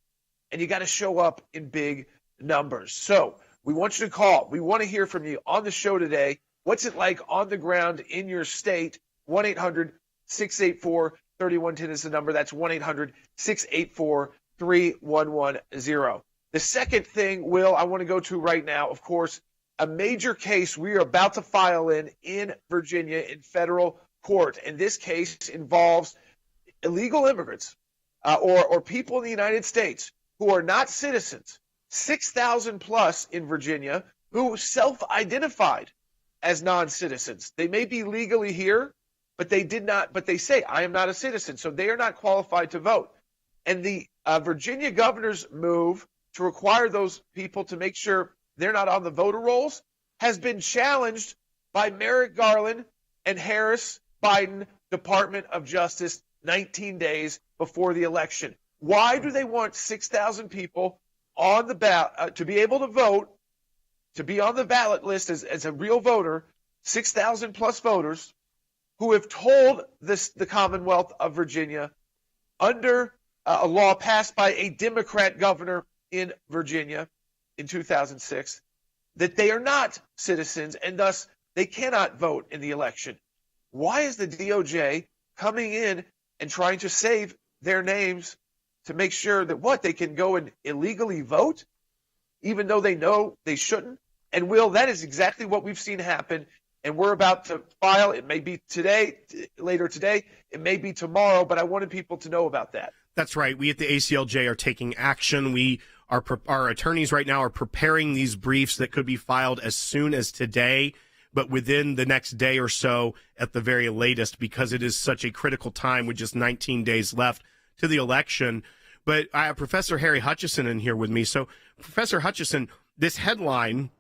And you got to show up in big numbers. So we want you to call. We want to hear from you on the show today. What's it like on the ground in your state? 1-800-684-3110 is the number. That's 1-800-684-3110. The second thing, Will, I want to go to right now, of course, a major case we are about to file in Virginia in federal court. And this case involves illegal immigrants or people in the United States who are not citizens. 6,000 plus in Virginia who self-identified as non-citizens. They may be legally here, but they say, I am not a citizen, so they are not qualified to vote. And the Virginia governor's move to require those people to make sure they're not on the voter rolls has been challenged by Merrick Garland and Harris Biden Department of Justice 19 days before the election. Why do they want 6,000 people on the ballot to be able to vote, to be on the ballot list as a real voter, 6,000 plus voters who have told the Commonwealth of Virginia under a law passed by a Democrat governor in Virginia in 2006 that they are not citizens and thus they cannot vote in the election? Why is the DOJ coming in and trying to save their names to make sure that they can go and illegally vote, even though they know they shouldn't. And Will, that is exactly what we've seen happen. And we're about to file. It may be today, later today. It may be tomorrow, but I wanted people to know about that. That's right. We at the ACLJ are taking action. Our attorneys right now are preparing these briefs that could be filed as soon as today, but within the next day or so at the very latest, because it is such a critical time with just 19 days left to the election. But I have Professor Harry Hutchison in here with me. So, Professor Hutchison, this headline,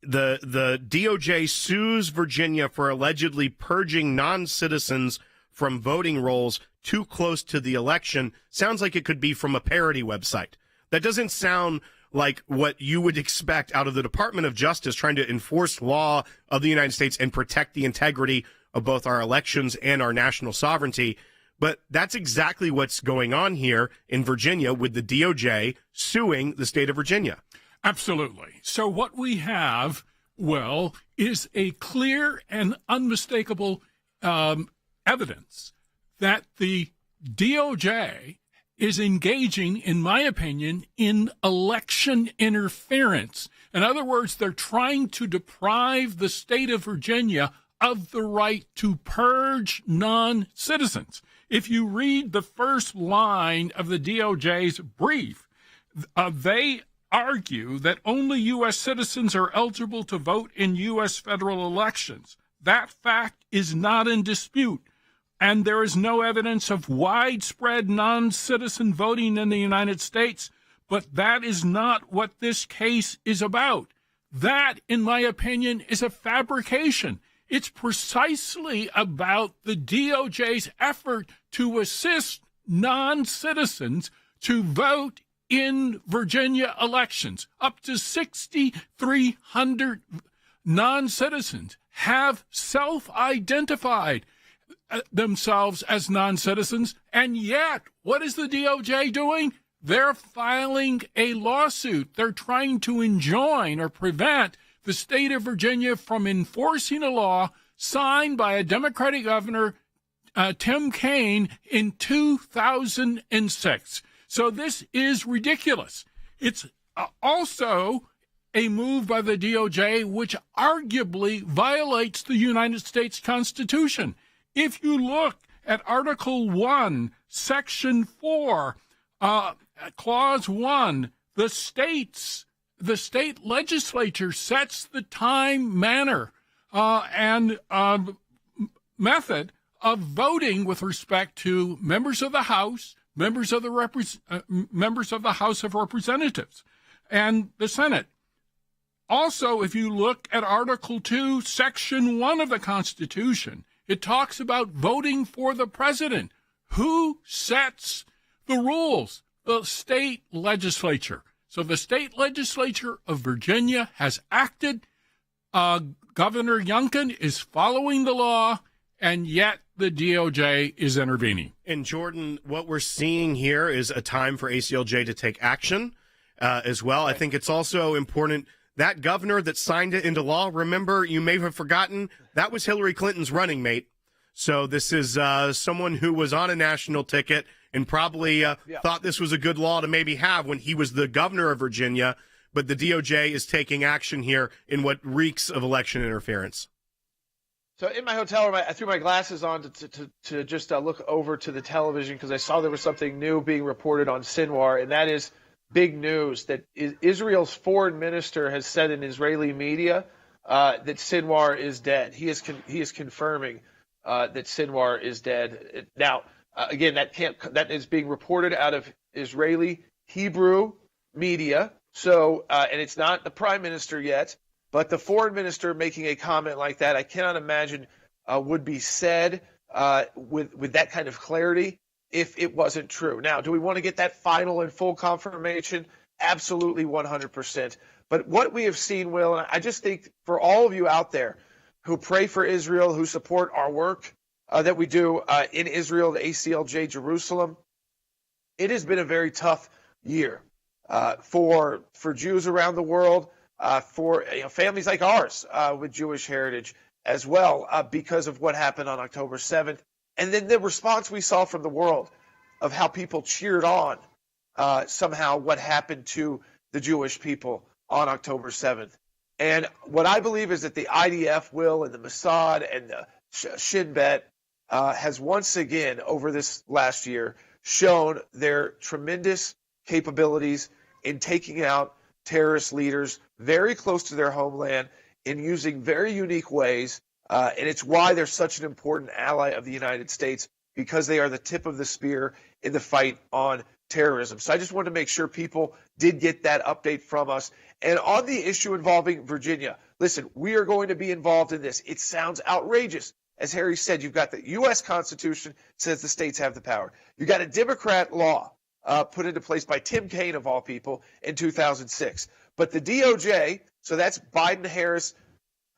the DOJ sues Virginia for allegedly purging non-citizens from voting rolls too close to the election, sounds like it could be from a parody website. That doesn't sound like what you would expect out of the Department of Justice trying to enforce law of the United States and protect the integrity of both our elections and our national sovereignty. But that's exactly what's going on here in Virginia with the DOJ suing the state of Virginia. Absolutely. So what we have, Will, is a clear and unmistakable evidence that the DOJ is engaging, in my opinion, in election interference. In other words, they're trying to deprive the state of Virginia of the right to purge non-citizens. If you read the first line of the DOJ's brief, they argue that only U.S. citizens are eligible to vote in U.S. federal elections. That fact is not in dispute, and there is no evidence of widespread non-citizen voting in the United States, but that is not what this case is about. That, in my opinion, is a fabrication. It's precisely about the DOJ's effort to assist non-citizens to vote in Virginia elections. Up to 6,300 non-citizens have self-identified themselves as non-citizens, and yet, what is the DOJ doing? They're filing a lawsuit. They're trying to enjoin or prevent the state of Virginia from enforcing a law signed by a Democratic governor, Tim Kaine, in 2006. So this is ridiculous. It's also a move by the DOJ which arguably violates the United States Constitution. If you look at Article 1, Section 4, Clause 1, the state legislature sets the time, manner, and method of voting with respect to members of the House, members of the House of Representatives, and the Senate. Also, if you look at Article 2, Section 1 of the Constitution, it talks about voting for the president. Who sets the rules? The state legislature. So the state legislature of Virginia has acted. Governor Youngkin is following the law, and yet the DOJ is intervening. And Jordan, what we're seeing here is a time for ACLJ to take action as well. Right. I think it's also important that governor that signed it into law, remember, you may have forgotten, that was Hillary Clinton's running mate. So this is someone who was on a national ticket and probably thought this was a good law to maybe have when he was the governor of Virginia. But the DOJ is taking action here in what reeks of election interference. So in my hotel room, I threw my glasses on to just look over to the television because I saw there was something new being reported on Sinwar, and that is big news that Israel's foreign minister has said in Israeli media that Sinwar is dead. He is confirming that Sinwar is dead. Now, again, that is being reported out of Israeli Hebrew media. So, and it's not the prime minister yet, but the foreign minister making a comment like that, I cannot imagine would be said with that kind of clarity if it wasn't true. Now, do we want to get that final and full confirmation? Absolutely 100%. But what we have seen, Will, and I just think for all of you out there who pray for Israel, who support our work that we do in Israel, the ACLJ Jerusalem, it has been a very tough year for Jews around the world, for families like ours with Jewish heritage as well, because of what happened on October 7th. And then the response we saw from the world. of how people cheered on somehow what happened to the Jewish people on October 7th. And what I believe is that the IDF will and the Mossad and the Shin Bet has once again over this last year shown their tremendous capabilities in taking out terrorist leaders very close to their homeland in using very unique ways. And it's why they're such an important ally of the United States, because they are the tip of the spear in the fight on terrorism. So I just wanted to make sure people did get that update from us. And on the issue involving Virginia, listen, we are going to be involved in this. It sounds outrageous. As Harry said, you've got the U.S. Constitution says the states have the power. You've got a Democrat law put into place by Tim Kaine, of all people, in 2006. But the DOJ, so that's Biden-Harris,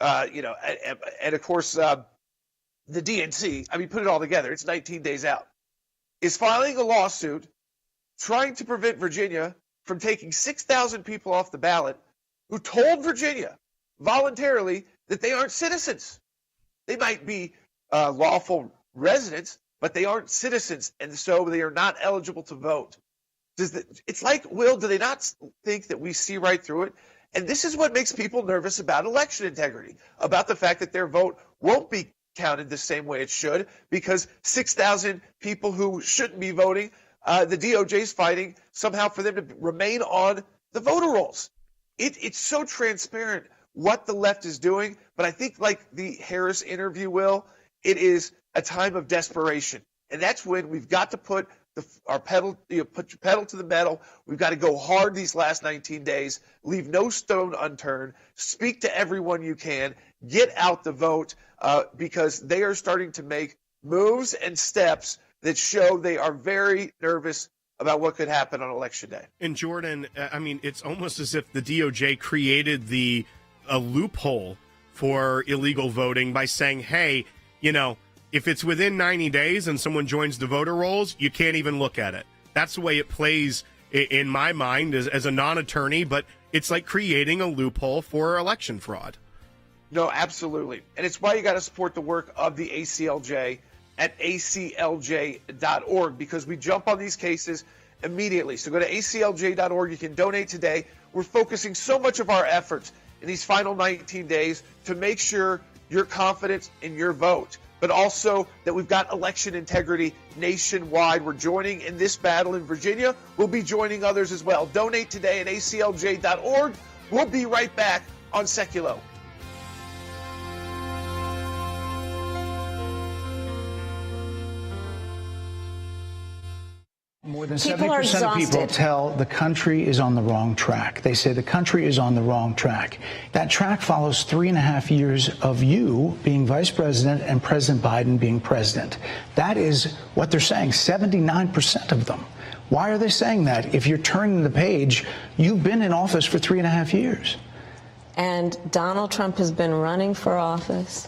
and of course the DNC, I mean, put it all together, it's 19 days out, is filing a lawsuit trying to prevent Virginia from taking 6,000 people off the ballot who told Virginia voluntarily that they aren't citizens. They might be lawful residents, but they aren't citizens, and so they are not eligible to vote. It's like, Will, do they not think that we see right through it? And this is what makes people nervous about election integrity, about the fact that their vote won't be counted the same way it should, because 6,000 people who shouldn't be voting, the DOJ is fighting somehow for them to remain on the voter rolls. It's so transparent what the left is doing, but I think, like the Harris interview, Will, it is a time of desperation, and that's when we've got to put our pedal, put your pedal to the metal. We've got to go hard these last 19 days, leave no stone unturned, speak to everyone you can, get out the vote, because they are starting to make moves and steps that show they are very nervous about what could happen on Election Day. And Jordan, I mean, it's almost as if the DOJ created a loophole for illegal voting by saying, hey, if it's within 90 days and someone joins the voter rolls, you can't even look at it. That's the way it plays in my mind as a non-attorney, but it's like creating a loophole for election fraud. No, absolutely. And it's why you got to support the work of the ACLJ at aclj.org, because we jump on these cases immediately. So go to aclj.org. You can donate today. We're focusing so much of our efforts in these final 19 days to make sure you're confident in your vote, but also that we've got election integrity nationwide. We're joining in this battle in Virginia. We'll be joining others as well. Donate today at aclj.org. We'll be right back on Sekulow. More than 70% of people tell the country is on the wrong track. They say the country is on the wrong track. That track follows 3.5 years of you being vice president and President Biden being president. That is what they're saying, 79% of them. Why are they saying that? If you're turning the page, you've been in office for 3.5 years. And Donald Trump has been running for office.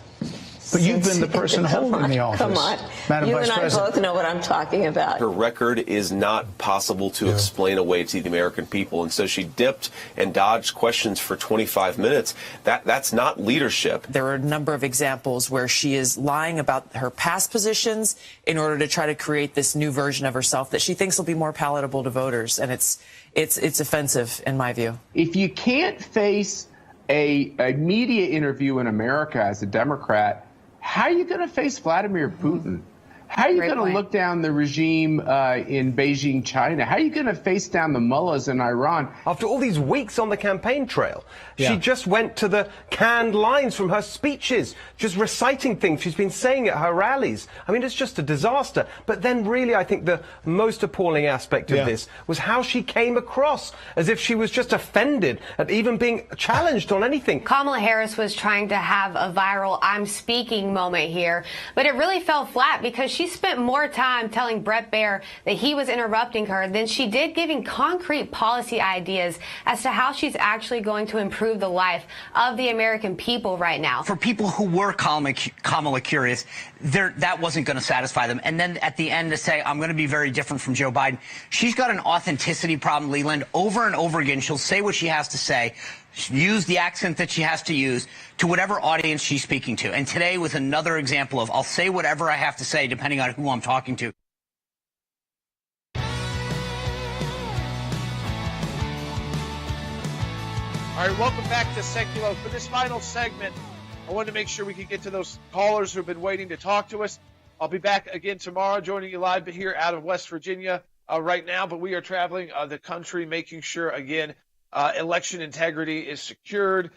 But you've been the person holding the office. Come on. Madam You Vice and I President. both know what I'm talking about. Her record is not possible to explain away to the American people. And so she dipped and dodged questions for 25 minutes. That's not leadership. There are a number of examples where she is lying about her past positions in order to try to create this new version of herself that she thinks will be more palatable to voters. And it's offensive, in my view. If you can't face a media interview in America as a Democrat, how are you going to face Vladimir Putin? How are you going to look down the regime in Beijing, China? How are you going to face down the mullahs in Iran? After all these weeks on the campaign trail, she just went to the canned lines from her speeches, just reciting things she's been saying at her rallies. I mean, it's just a disaster. But then really, I think the most appalling aspect of this was how she came across, as if she was just offended at even being challenged on anything. Kamala Harris was trying to have a viral I'm speaking moment here, but it really fell flat because she spent more time telling Bret Baier that he was interrupting her than she did giving concrete policy ideas as to how she's actually going to improve the life of the American people right now. For people who were Kamala curious, that wasn't going to satisfy them. And then at the end to say, I'm going to be very different from Joe Biden. She's got an authenticity problem, Leland. Over and over again, she'll say what she has to say, use the accent that she has to use to whatever audience she's speaking to. And today was another example of I'll say whatever I have to say depending on who I'm talking to. All right, welcome back to Sekulow. For this final segment, I wanted to make sure we could get to those callers who've been waiting to talk to us. I'll be back again tomorrow, joining you live here out of West Virginia right now. But we are traveling the country, making sure, again, election integrity is secured,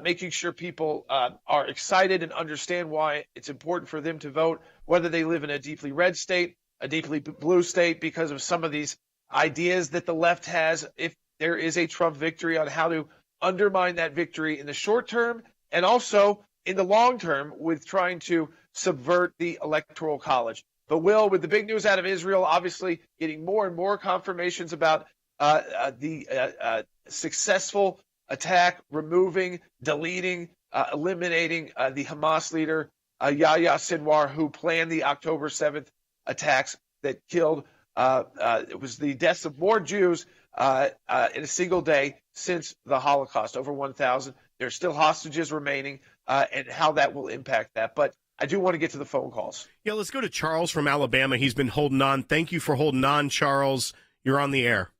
making sure people are excited and understand why it's important for them to vote, whether they live in a deeply red state, a deeply blue state, because of some of these ideas that the left has, if there is a Trump victory, on how to undermine that victory in the short term and also in the long term with trying to subvert the Electoral College. But Will, with the big news out of Israel, obviously getting more and more confirmations about the successful attack, removing, deleting, eliminating the Hamas leader, Yahya Sinwar, who planned the October 7th attacks that killed, it was the deaths of more Jews in a single day since the Holocaust, over 1,000. There's still hostages remaining, and how that will impact that. But I do want to get to the phone calls. Yeah, let's go to Charles from Alabama. He's been holding on. Thank you for holding on, Charles. You're on the air.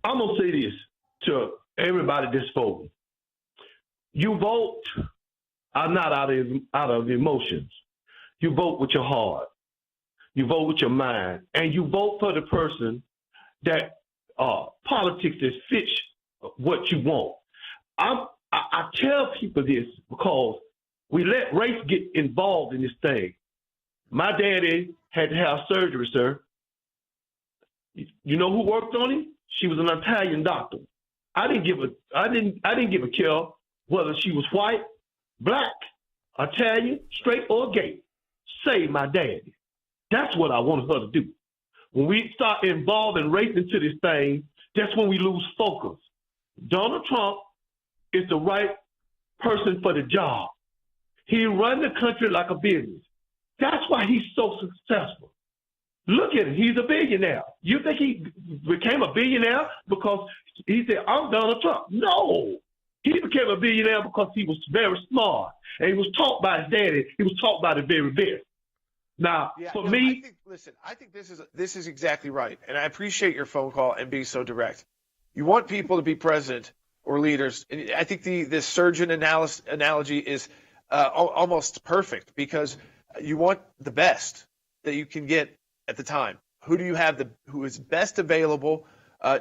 I'm going to say this to everybody that's voting. You vote not out of emotions. You vote with your heart. You vote with your mind. And you vote for the person that politics that fits what you want. I tell people this because we let race get involved in this thing. My daddy had to have surgery, sir. You know who worked on him? She was an Italian doctor. I didn't give a care whether she was white, black, Italian, straight or gay. Save my daddy. That's what I wanted her to do. When we start involving race into this thing, that's when we lose focus. Donald Trump is the right person for the job. He run the country like a business. That's why he's so successful. Look at him. He's a billionaire. You think he became a billionaire because he said, I'm Donald Trump? No. He became a billionaire because he was very smart. And he was taught by his daddy. He was taught by the very best. Now, me... I think this is exactly right. And I appreciate your phone call and being so direct. You want people to be president or leaders. And I think the surgeon analogy is almost perfect, because you want the best that you can get at the time. Who do you have who is best available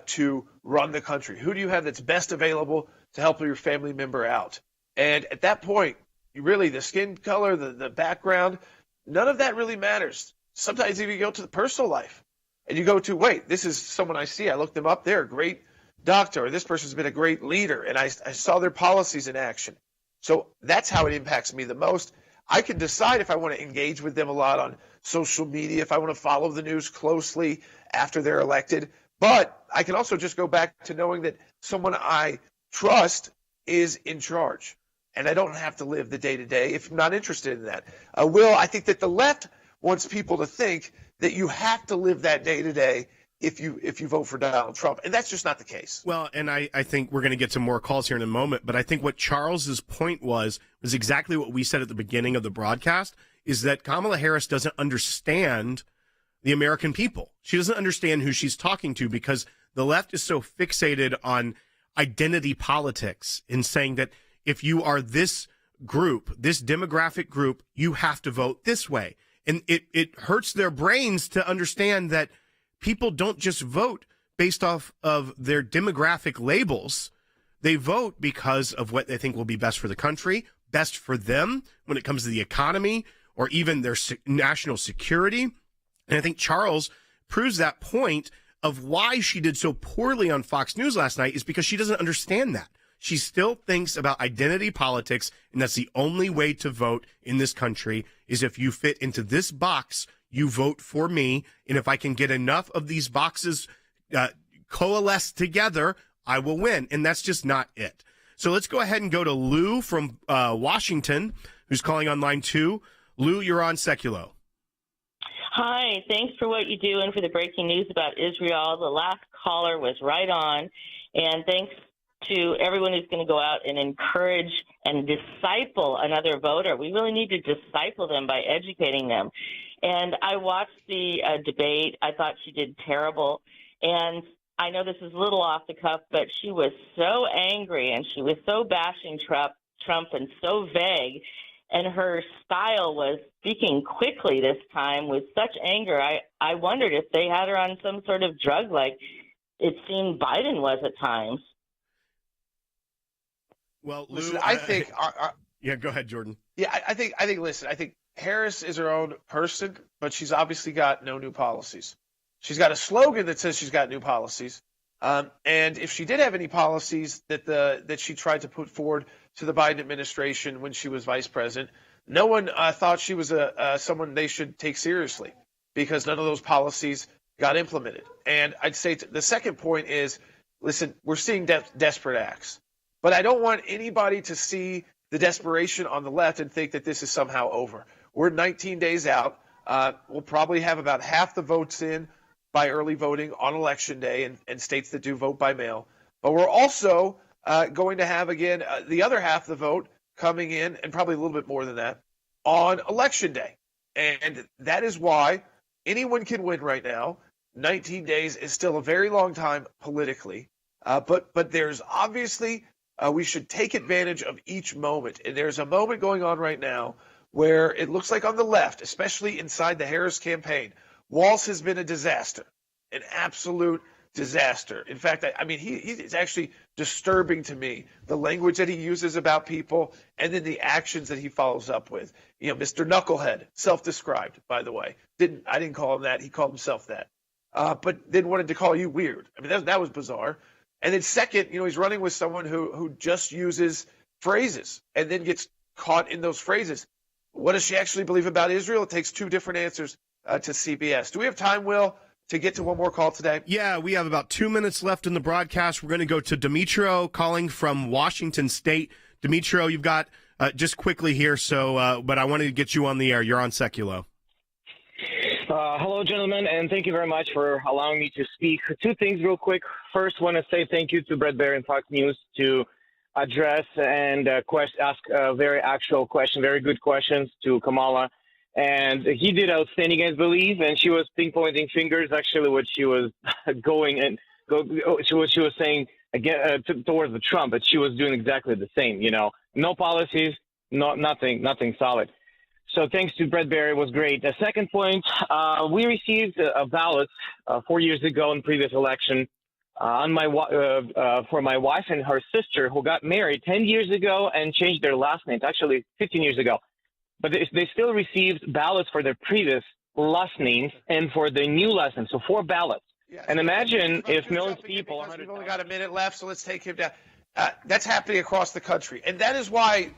to run the country? Who do you have that's best available to help your family member out? And at that point, the skin color, the background, none of that really matters. Sometimes even you go to the personal life and you go to, wait, this is someone I see. I looked them up. They're a great doctor, or this person's been a great leader, and I saw their policies in action. So that's how it impacts me the most. I can decide if I want to engage with them a lot on social media, if I want to follow the news closely after they're elected. But I can also just go back to knowing that someone I trust is in charge, and I don't have to live the day-to-day if I'm not interested in that. Will, I think that the left wants people to think that you have to live that day-to-day if you vote for Donald Trump, and that's just not the case. Well, and I think we're going to get some more calls here in a moment, but I think what Charles's point was exactly what we said at the beginning of the broadcast, is that Kamala Harris doesn't understand the American people. She doesn't understand who she's talking to, because the left is so fixated on identity politics in saying that if you are this group, this demographic group, you have to vote this way. And it hurts their brains to understand that people don't just vote based off of their demographic labels. They vote because of what they think will be best for the country, best for them when it comes to the economy, or even their national security. And I think Charles proves that point of why she did so poorly on Fox News last night, is because she doesn't understand that. She still thinks about identity politics, and that's the only way to vote in this country, is if you fit into this box, you vote for me. And if I can get enough of these boxes coalesce together, I will win. And that's just not it. So let's go ahead and go to Lou from Washington, who's calling on line 2. Lou, you're on Sekulow. Hi, thanks for what you do and for the breaking news about Israel. The last caller was right on. And thanks to everyone who's going to go out and encourage and disciple another voter. We really need to disciple them by educating them. And I watched the debate. I thought she did terrible. And I know this is a little off the cuff, but she was so angry and she was so bashing Trump and so vague. And her style was speaking quickly this time with such anger. I wondered if they had her on some sort of drug like it seemed Biden was at times. Well, Lou, listen, I think. Yeah, go ahead, Jordan. Yeah, I think. Listen, I think Harris is her own person, but she's obviously got no new policies. She's got a slogan that says she's got new policies. And if she did have any policies that she tried to put forward to the Biden administration when she was vice president, no one thought she was someone they should take seriously because none of those policies got implemented. And I'd say the second point is, listen, we're seeing desperate acts. But I don't want anybody to see the desperation on the left and think that this is somehow over. We're 19 days out. We'll probably have about half the votes in by early voting on Election Day in states that do vote by mail. But we're also going to have, again, the other half of the vote coming in, and probably a little bit more than that, on Election Day. And that is why anyone can win right now. 19 days is still a very long time politically. But there's obviously we should take advantage of each moment. And there's a moment going on right now where it looks like on the left, especially inside the Harris campaign, Walz has been a disaster, an absolute disaster. In fact, I mean, he's actually disturbing to me, the language that he uses about people and then the actions that he follows up with. You know, Mr. Knucklehead, self-described, by the way. I didn't call him that. He called himself that. But then wanted to call you weird. I mean, that was bizarre. And then second, you know, he's running with someone who just uses phrases and then gets caught in those phrases. What does she actually believe about Israel? It takes two different answers to CBS. Do we have time, Will, to get to one more call today? Yeah, we have about 2 minutes left in the broadcast. We're going to go to Demetrio calling from Washington State. Demetrio, you've got just quickly here, but I wanted to get you on the air. You're on Sekulow. Hello, gentlemen, and thank you very much for allowing me to speak. Two things real quick. First, want to say thank you to Bret Baier and Fox News to address and ask a very actual question, very good questions to Kamala. And he did outstanding, I believe, and she was pinpointing fingers. Actually, what she was she was saying again towards the Trump, but she was doing exactly the same. You know, no policies, nothing solid. So thanks to Bret Baier, it was great. The second point, we received a ballot 4 years ago in previous election for my wife and her sister who got married 10 years ago and changed their last names, actually 15 years ago. But they still received ballots for their previous last names and for the new last names, so 4 ballots. Yeah, and imagine if millions of people... We've only got a minute left, so let's take him down. That's happening across the country. And that is why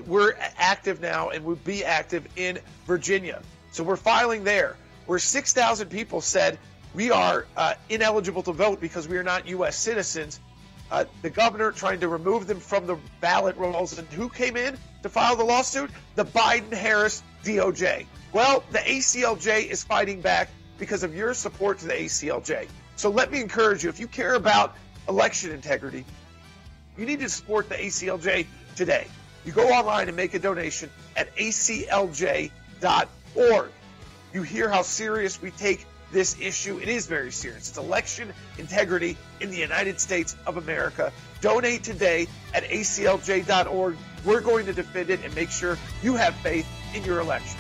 we're active now and we'll be active in Virginia. So we're filing there, where 6,000 people said we are ineligible to vote because we are not U.S. citizens. The governor trying to remove them from the ballot rolls. And who came in to file the lawsuit? The Biden-Harris DOJ. Well, the ACLJ is fighting back because of your support to the ACLJ. So let me encourage you, if you care about election integrity, you need to support the ACLJ today. You go online and make a donation at aclj.org. You hear how serious we take this issue. It is very serious. It's election integrity in the United States of America. Donate today at aclj.org. We're going to defend it and make sure you have faith in your election.